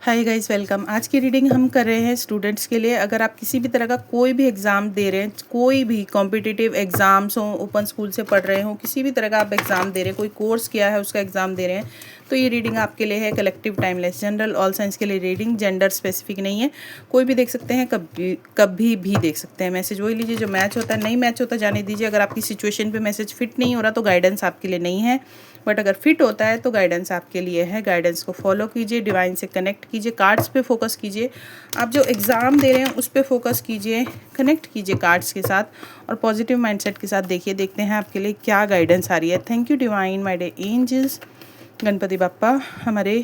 Hi guys, welcome. आज की reading हम कर रहे हैं स्टूडेंट्स के लिए। अगर आप किसी भी तरह का कोई भी एग्ज़ाम दे रहे हैं, कोई भी कॉम्पिटिटिव एग्ज़ाम्स हो, ओपन स्कूल से पढ़ रहे हो, किसी भी तरह का आप एग्ज़ाम दे रहे हैं, कोई कोर्स किया है उसका एग्ज़ाम दे रहे हैं, तो ये रीडिंग आपके लिए है। Collective timeless general all science के लिए रीडिंग, जेंडर स्पेसिफिक नहीं है, कोई भी देख सकते हैं, कभी भी देख सकते हैं। मैसेज वही लीजिए जो मैच होता है, नहीं मैच होता जाने दीजिए। अगर आपकी सिचुएशन पे मैसेज फिट नहीं हो रहा तो गाइडेंस आपके लिए नहीं है, बट अगर फिट होता है तो गाइडेंस आपके लिए है। गाइडेंस को फॉलो कीजिए, डिवाइन से कनेक्ट कीजिए, कार्ड्स पे फोकस कीजिए। आप जो एग्ज़ाम दे रहे हैं उस पे फोकस कीजिए, कनेक्ट कीजिए कार्ड्स के साथ और पॉजिटिव माइंडसेट के साथ देखिए। देखते हैं आपके लिए क्या गाइडेंस आ रही है। Thank you divine, my day angels, Ganpati Bappa, हमारे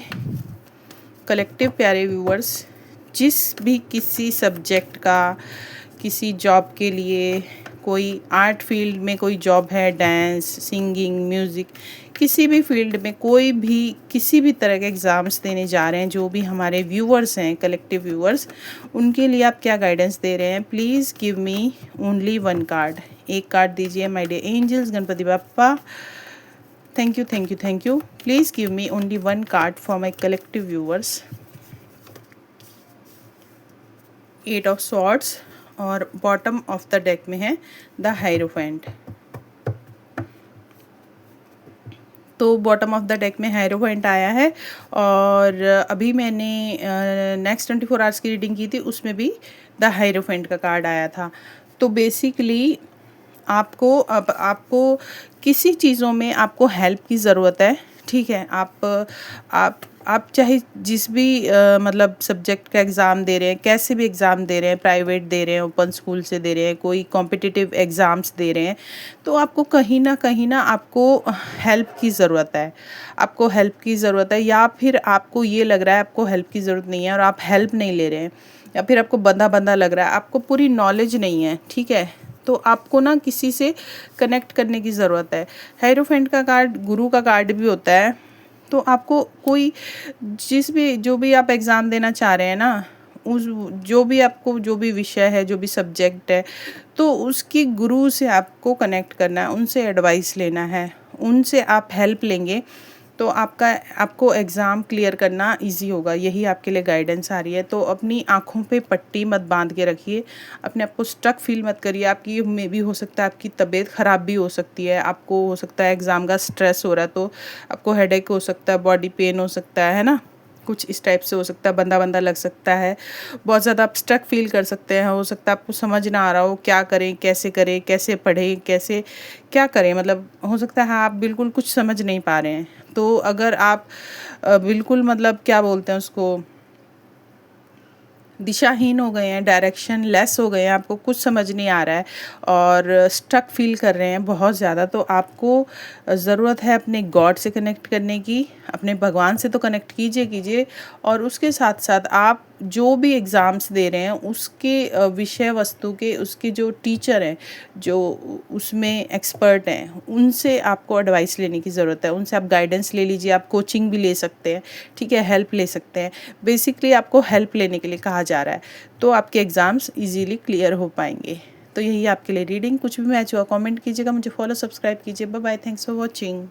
कलेक्टिव प्यारे व्यूअर्स, जिस भी किसी सब्जेक्ट का, किसी जॉब के लिए, कोई आर्ट फील्ड में कोई जॉब है, डांस, सिंगिंग, म्यूज़िक, किसी भी फील्ड में कोई भी किसी भी तरह के एग्ज़ाम्स देने जा रहे हैं, जो भी हमारे व्यूअर्स हैं, कलेक्टिव व्यूअर्स, उनके लिए आप क्या गाइडेंस दे रहे हैं। Please give me only one card. एक कार्ड दीजिए my dear angels, Ganpati Bappa. Thank you, thank you, thank you. Please give me only one card for my collective viewers. 8 of swords और बॉटम ऑफ द डेक में है the hierophant. तो bottom of the deck में hierophant आया है और अभी मैंने नेक्स्ट 24 आवर्स की रीडिंग की थी, उसमें भी द हायरोफेंट का कार्ड आया था। तो बेसिकली आपको किसी चीज़ों में आपको हेल्प की ज़रूरत है, ठीक है। आप चाहे जिस भी मतलब सब्जेक्ट का एग्ज़ाम दे रहे हैं, कैसे भी एग्ज़ाम दे रहे हैं, प्राइवेट दे रहे हैं, ओपन स्कूल से दे रहे हैं, कोई कॉम्पिटिटिव एग्ज़ाम्स दे रहे हैं, तो आपको कहीं ना आपको हेल्प की ज़रूरत है। आपको हेल्प की ज़रूरत है, या फिर आपको ये लग रहा है आपको हेल्प की ज़रूरत नहीं है और आप हेल्प नहीं ले रहे हैं, या फिर आपको बंधा लग रहा है, आपको पूरी नॉलेज नहीं है, ठीक है। तो आपको ना किसी से कनेक्ट करने की ज़रूरत है। हायरोफेंट का कार्ड गुरु का कार्ड भी होता है। तो आपको कोई जो भी आप एग्ज़ाम देना चाह रहे हैं ना, उस जो भी विषय है, जो भी सब्जेक्ट है, तो उसकी गुरु से आपको कनेक्ट करना है, उनसे एडवाइस लेना है, उनसे आप हेल्प लेंगे तो आपको एग्ज़ाम क्लियर करना इजी होगा। यही आपके लिए गाइडेंस आ रही है। तो अपनी आँखों पे पट्टी मत बांध के रखिए, अपने आप को स्टक फील मत करिए। आपकी में भी हो सकता है आपकी तबीयत ख़राब भी हो सकती है, आपको हो सकता है एग्ज़ाम का स्ट्रेस हो रहा है, तो आपको हेडेक हो सकता है, बॉडी पेन हो सकता है ना, कुछ इस टाइप से हो सकता है, बंदा लग सकता है, बहुत ज़्यादा आप स्टक फील कर सकते हैं। हो सकता है आपको समझ ना आ रहा हो क्या करें, कैसे पढ़ें, कैसे क्या करें, मतलब हो सकता है आप बिल्कुल कुछ समझ नहीं पा रहे हैं। तो अगर आप बिल्कुल मतलब क्या बोलते हैं उसको, दिशाहीन हो गए हैं, डायरेक्शन लेस हो गए हैं, आपको कुछ समझ नहीं आ रहा है और स्टक फील कर रहे हैं बहुत ज़्यादा, तो आपको ज़रूरत है अपने गॉड से कनेक्ट करने की। अपने भगवान से तो कनेक्ट कीजिए और उसके साथ साथ आप जो भी एग्ज़ाम्स दे रहे हैं उसके विषय वस्तु के, उसके जो टीचर हैं, जो उसमें एक्सपर्ट हैं, उनसे आपको एडवाइस लेने की ज़रूरत है। उनसे आप गाइडेंस ले लीजिए, आप कोचिंग भी ले सकते हैं, ठीक है, हेल्प ले सकते हैं। बेसिकली आपको हेल्प लेने के लिए कहा जा रहा है, तो आपके एग्ज़ाम्स इजीली क्लियर हो पाएंगे। तो यही आपके लिए रीडिंग। कुछ भी मैच हुआ कमेंट कीजिएगा, मुझे फॉलो सब्सक्राइब कीजिए। Bye bye, thanks for watching.